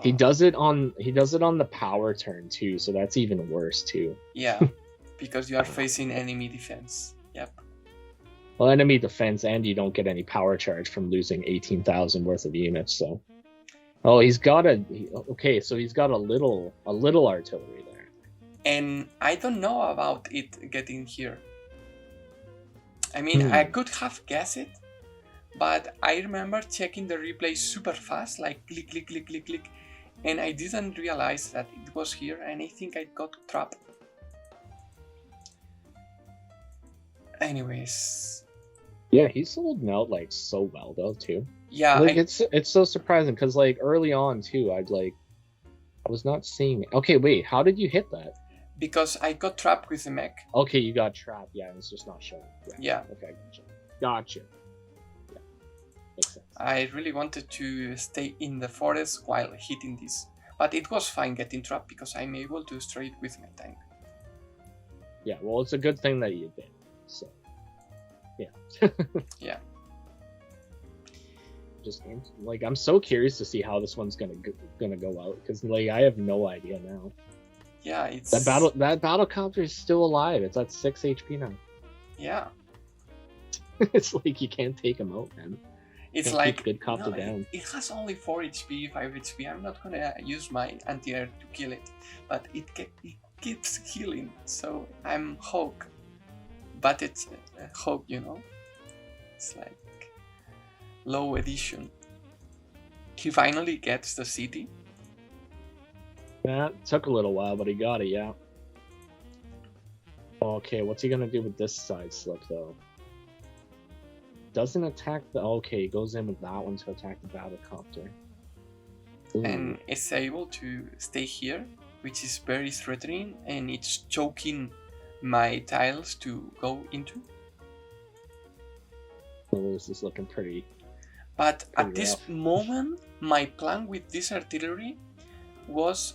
he does it on the power turn too, so that's even worse too. Yeah, because you are facing enemy defense. Yep. Well, enemy defense, and you don't get any power charge from losing 18,000 worth of units. So, oh, he's got a little artillery there. And I don't know about it getting here. I mean, I could have guessed it. But I remember checking the replay super fast, like click, click, click, click, click, and I didn't realize that it was here, and I think I got trapped. Anyways. Yeah, he's holding out like so well though too. Yeah, like it's so surprising because like early on too, I was not seeing it. Okay, wait, how did you hit that? Because I got trapped with the mech. Okay, you got trapped. Yeah, it's just not showing. Yeah. Okay, gotcha. Makes sense. I really wanted to stay in the forest while hitting this, but it was fine getting trapped because I'm able to destroy it with my tank. Yeah, well, it's a good thing that you did. So, yeah. Yeah. Just like, I'm so curious to see how this one's gonna go out, because like I have no idea now. Yeah, it's that battle copter is still alive. It's at 6 HP now. Yeah. It's like you can't take him out, man. It's Can't like keep good copter no, down. it has only 4 HP, 5 HP. I'm not gonna use my anti-air to kill it, but it keeps healing. So I'm Hawk, but it's Hawk, you know. It's like low edition. He finally gets the city. Yeah, it took a little while, but he got it. Yeah. Okay, what's he gonna do with this side slip though? Doesn't attack the. Okay, he goes in with that one to attack the battle copter. Ooh. And it's able to stay here, which is very threatening, and it's choking my tiles to go into. Oh, this is looking pretty. But pretty at this rough. moment, my plan with this artillery was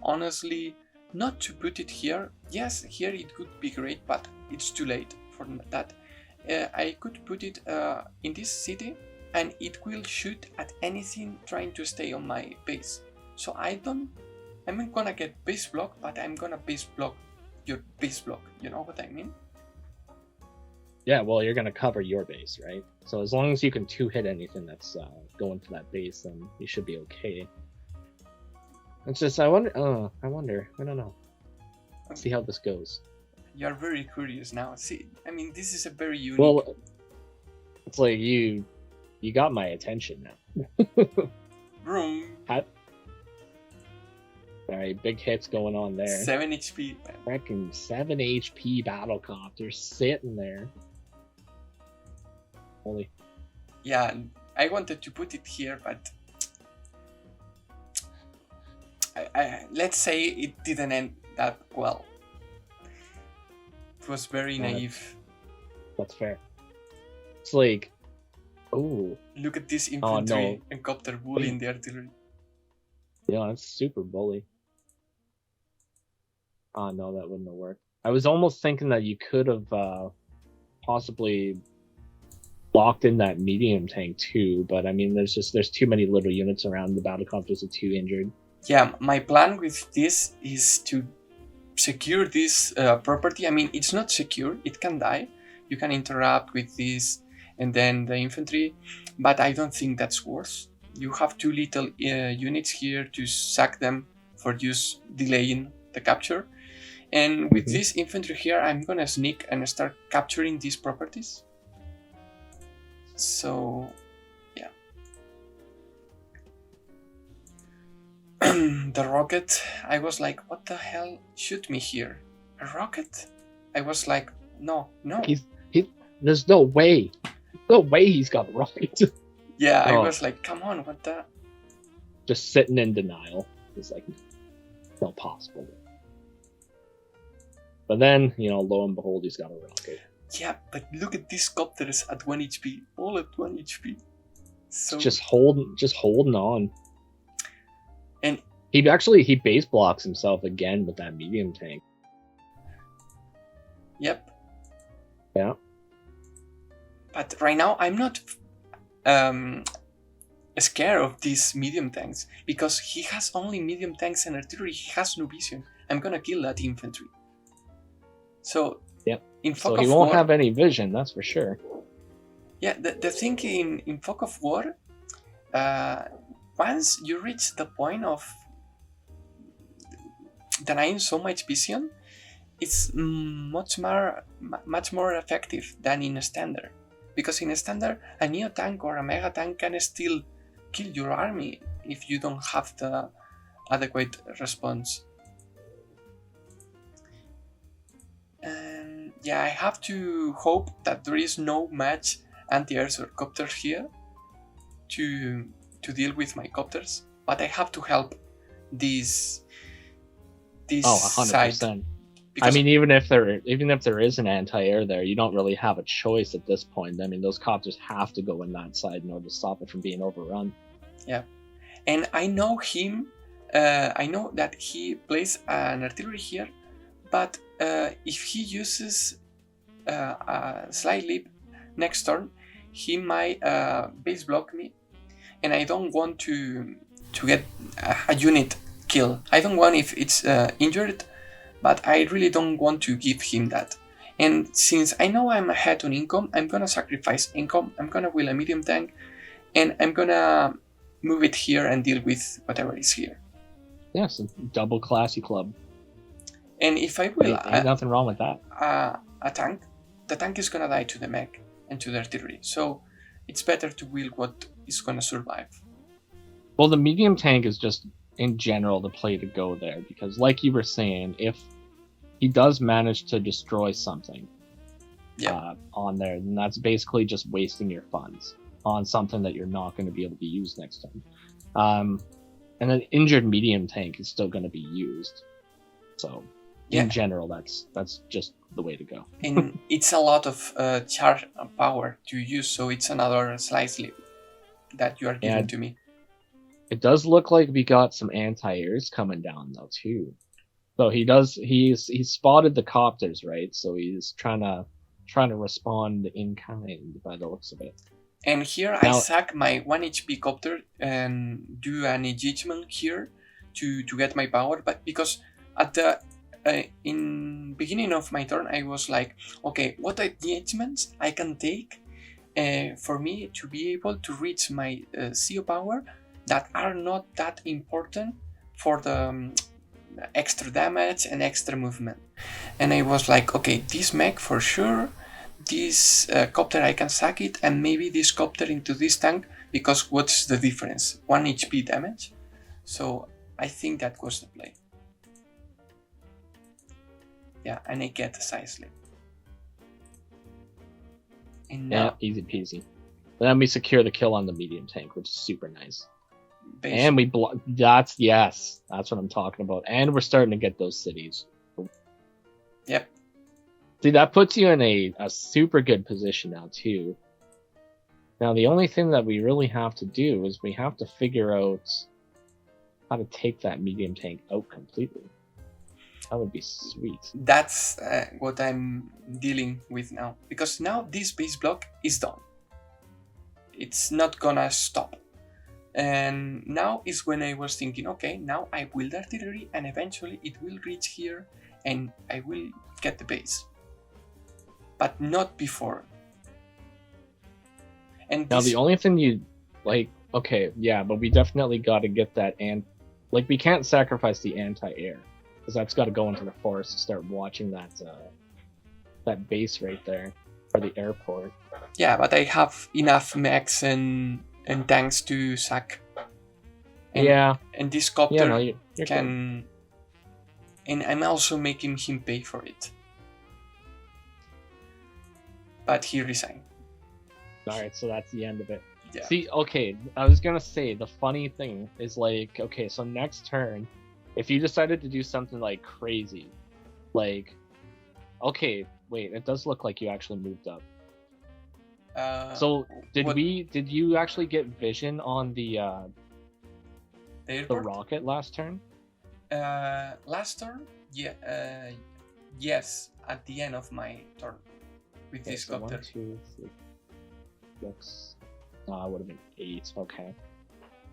honestly not to put it here. Yes, here it could be great, but it's too late for that. I could put it in this city, and it will shoot at anything trying to stay on my base. So I'm not gonna get base block, but I'm gonna base block your base block. You know what I mean? Yeah, well, you're gonna cover your base, right? So as long as you can 2-hit anything that's going for that base, then you should be okay. It's just I wonder. I don't know. Let's see how this goes. You're very curious now. See, I mean, this is a very unique. Well, it's like you got my attention now. Room. Alright, big hits going on there. 7 HP. Freaking 7 HP battlecopter sitting there. Holy. Yeah, I wanted to put it here, but let's say it didn't end that well. It was very naive. That's fair. It's like, oh. Look at this infantry no. and copter bullying the artillery. Yeah, that's super bully. Oh no, that wouldn't have worked. I was almost thinking that you could have possibly locked in that medium tank too, but I mean, there's too many little units around. The battlecopters are too injured. Yeah, my plan with this is to secure this property. I mean, it's not secure, it can die. You can interrupt with this and then the infantry, but I don't think that's worth. You have too little units here to sack them for just delaying the capture. And with this infantry here, I'm gonna sneak and start capturing these properties. So, yeah. The rocket, I was like, what the hell? Shoot me here. A rocket? I was like, no. There's no way. No way he's got a rocket. Yeah, I was like, come on, what the? Just sitting in denial. It's like, not possible. But then, lo and behold, he's got a rocket. Yeah, but look at these copters at 1 HP. All at 1 HP. So just holding on. And he base blocks himself again with that medium tank. Yep. Yeah. But right now, I'm not scared of these medium tanks, because he has only medium tanks and artillery. He has no vision. I'm gonna kill that infantry. So yep. In Fog so he of won't War, have any vision, that's for sure. Yeah, the thing in Fog of War, once you reach the point of denying so much vision, it's much more effective than in a standard. Because in a standard, a neo tank or a mega tank can still kill your army if you don't have the adequate response. And yeah, I have to hope that there is no much anti-air or copters here to deal with my copters, but I have to help this 100%. side I mean, even if there is an anti-air there, you don't really have a choice at this point. I mean, those copters have to go in that side in order to stop it from being overrun. Yeah, and I know him. I know that he plays an artillery here, but if he uses a slide leap next turn, he might base block me, and I don't want to get a unit kill. I don't want if it's injured, but I really don't want to give him that. And since I know I'm ahead on income, I'm gonna sacrifice income. I'm gonna will a medium tank, and I'm gonna move it here and deal with whatever is here. Yes, double classy club. And if I will, ain't nothing wrong with that. A tank, the tank is gonna die to the mech and to the artillery. So it's better to will what is gonna survive. Well, the medium tank is just in general the play to go there, because like you were saying, if he does manage to destroy something on there, then that's basically just wasting your funds on something that you're not going to be able to use next time. And an injured medium tank is still going to be used. So in general, that's just the way to go. And it's a lot of charge power to use, so it's another slice leap that you are giving to me. It does look like we got some anti-airs coming down though too. So he's spotted the copters, right? So he's trying to respond in kind by the looks of it. And here I sack my 1 HP copter and do an engagement here to get my power, but because at the in beginning of my turn I was like, okay, what engagements I can take for me to be able to reach my CO power that are not that important for the extra damage and extra movement. And I was like, okay, this mech for sure, this copter I can sack it, and maybe this copter into this tank, because what's the difference? 1 HP damage. So I think that was the play. Yeah, and I get the size leap. And now, easy peasy. Then we secure the kill on the medium tank, which is super nice. And we that's what I'm talking about. And we're starting to get those cities. Yep. See, that puts you in a super good position now too. Now the only thing that we really have to do is we have to figure out how to take that medium tank out completely. That would be sweet. That's what I'm dealing with now, because now this base block is done. It's not gonna stop. And now is when I was thinking, okay, now I will the artillery and eventually it will reach here and I will get the base. But not before. And now the only thing you like, okay, yeah, but we definitely got to get that, and like we can't sacrifice the anti-air because that's got to go into the forest to start watching that base right there, or the airport. Yeah, but I have enough mechs and tanks to sack. And, and this copter you're can good. And I'm also making him pay for it. But he resigned. Alright, so that's the end of it. Yeah. See, okay, I was gonna say, the funny thing is, like, okay, so next turn, if you decided to do something like crazy, like, okay, wait, it does look like you actually moved up. So did you actually get vision on the rocket last turn? Last turn? Yeah. Yes, at the end of my turn with this copter. 1, 2, 3, 6. It would have been 8. Okay.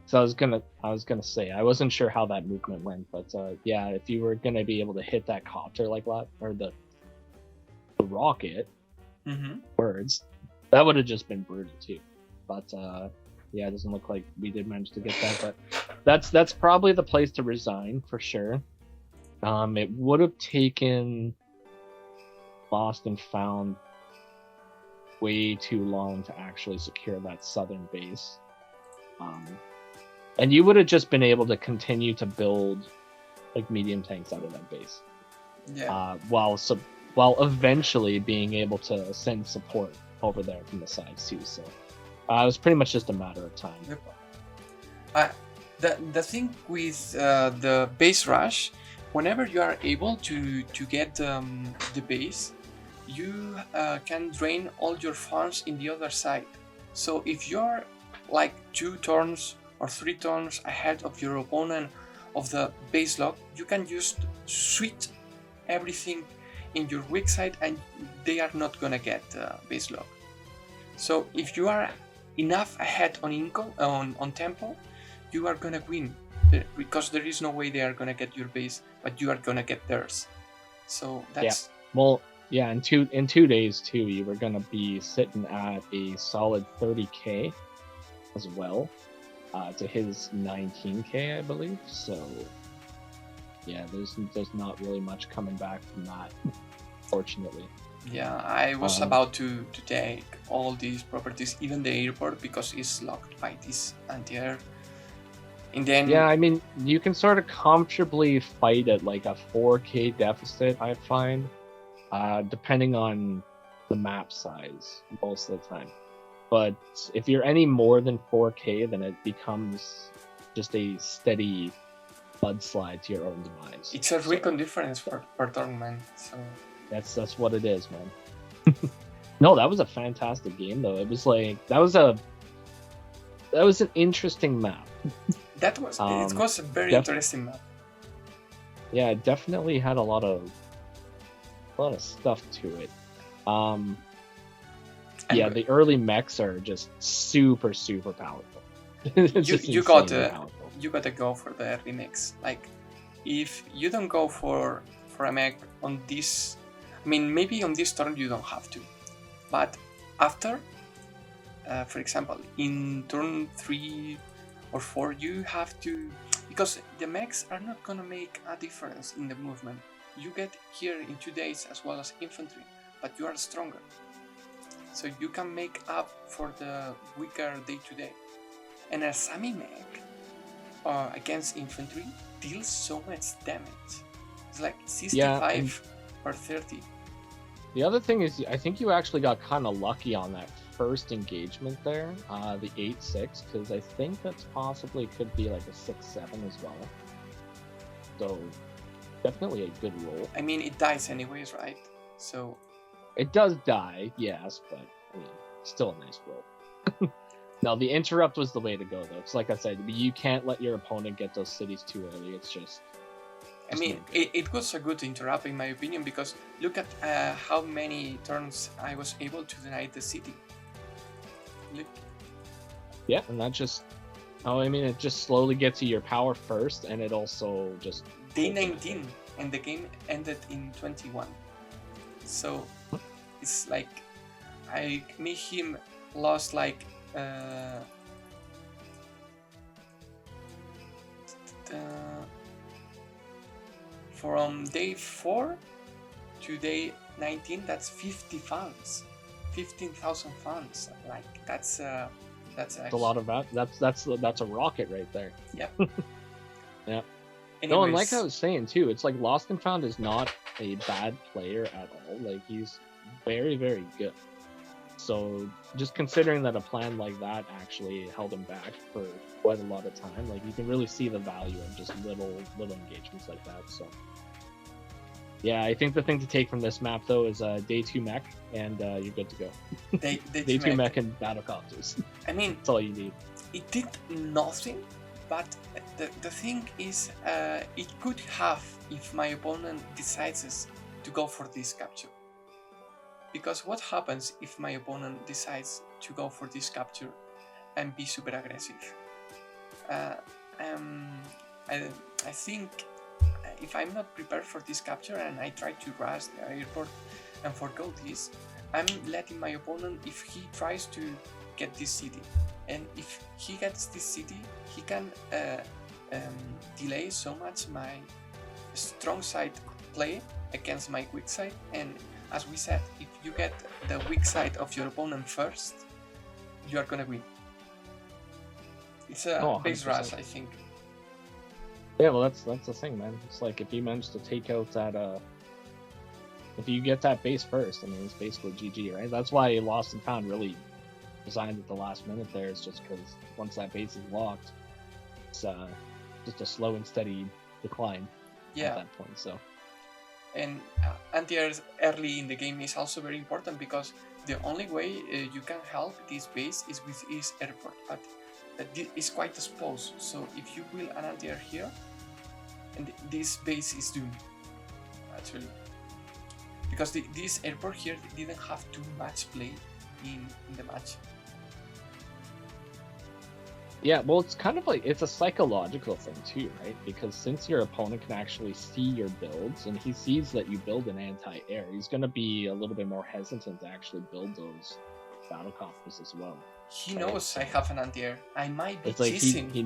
So I was gonna say, I wasn't sure how that movement went, but yeah, if you were gonna be able to hit that copter like that, or the rocket, words, that would have just been brutal too. But yeah, it doesn't look like we did manage to get that. But that's probably the place to resign for sure. It would have taken Lost and Found way too long to actually secure that southern base. And you would have just been able to continue to build like medium tanks out of that base. Yeah. While eventually being able to send support over there from the sides too. So it was pretty much just a matter of time. Yep. The thing with the base rush whenever you are able to get the base, you can drain all your farms in the other side. So if you're like 2 turns or 3 turns ahead of your opponent of the base lock, you can just switch everything in your weak side and they are not gonna get base lock. So if you are enough ahead on tempo, you are gonna win, because there is no way they are gonna get your base, but you are gonna get theirs. So that's Well, yeah, in 2 days too, you were gonna be sitting at a solid 30k as well, to his 19k, I believe. So yeah, there's not really much coming back from that, fortunately. Yeah, I was about to take all these properties, even the airport, because it's locked by this anti-air. And then yeah, I mean, you can sort of comfortably fight at like a 4k deficit, I find, depending on the map size most of the time. But if you're any more than 4k, then it becomes just a steady mudslide to your own demise. It's a recon difference per turn, man. So that's what it is, man. No, that was a fantastic game, though. It was like that was an interesting map. That was it was a very interesting map. Yeah, it definitely had a lot of stuff to it. Yeah, the early mechs are just super powerful. You gotta go for the early mechs. Like, if you don't go for a mech on this, I mean, maybe on this turn you don't have to, but after, for example, in turn 3 or 4, you have to, because the mechs are not gonna make a difference in the movement. You get here in 2 days as well as infantry, but you are stronger. So you can make up for the weaker day-to-day. And a Sami mech against infantry deals so much damage. It's like 65 per 30. The other thing is, I think you actually got kind of lucky on that first engagement there, the 8-6, because I think that's possibly could be like a 6-7 as well. So definitely a good roll. I mean, it dies anyways, right? So it does die, yes, but I mean, still a nice roll. No, the interrupt was the way to go, though. It's like I said, you can't let your opponent get those cities too early. It's just I mean, it was a good interrupt in my opinion, because look at how many turns I was able to deny the city. Look. Yeah, and that just, I mean, it just slowly gets you your power first, and it also just... Day 19, and the game ended in 21. So, it's like, me him lost like... from day 4 to day 19, that's 50 funds, 15,000 funds. Like that's a lot of that. That's a rocket right there. Yeah. Yeah. Anyways. No, and like I was saying too, it's like Lost&Found is not a bad player at all. Like, he's very good. So just considering that a plan like that actually held him back for quite a lot of time, like, you can really see the value in just little engagements like that. So yeah, I think the thing to take from this map though is day 2 mech, and you're good to go. Day 2 mech and battlecopters. I mean, that's all you need. It did nothing, but the thing is, it could have if my opponent decides to go for this capture. Because what happens if my opponent decides to go for this capture and be super aggressive? I think if I'm not prepared for this capture and I try to rush the airport and forgo this, I'm letting my opponent, if he tries to get this city, and if he gets this city, he can delay so much my strong side play against my weak side. And as we said, if you get the weak side of your opponent first, you are gonna win. It's a base rush, I think. Yeah, well, that's the thing, man. It's like, if you manage to take out that, if you get that base first, I mean, it's basically GG, right? That's why Lost&Found really resigned at the last minute there. It's just because once that base is locked, it's just a slow and steady decline. Yeah. that point. So And anti-air early in the game is also very important because the only way you can help this base is with this airport, but it's quite exposed. So if you build an anti-air here, and this base is doomed, actually, because this airport here didn't have too much play in the match. yeah, well, it's kind of like, it's a psychological thing too, right? Because since your opponent can actually see your builds and he sees that you build an anti-air, he's going to be a little bit more hesitant to actually build those battle copters as well. He knows I have an anti-air. I might be It's like cheesing. he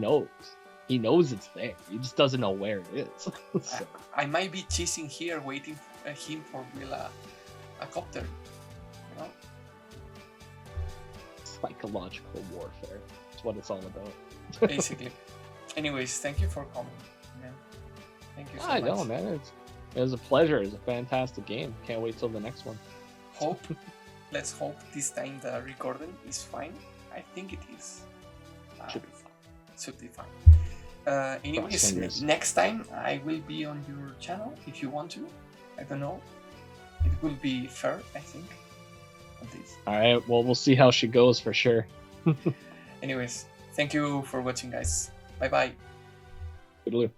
knows it's there. He just doesn't know where it is. So, I might be cheesing here, waiting for him for build a copter. You know? psychological warfare. That's what it's all about. Basically. Anyways, thank you for coming, man. Thank you so I much. know, man. It was a pleasure. It's a fantastic game. Can't wait till the next one. Let's hope this time the recording is fine. I think it is. Should be fine. Should be fine. Anyways, fingers. next time I will be on your channel if you want to. I don't know. It will be fair, I think. On this. All right. Well, we'll see how she goes for sure. Anyways, thank you for watching, guys. Bye bye. Toodaloo.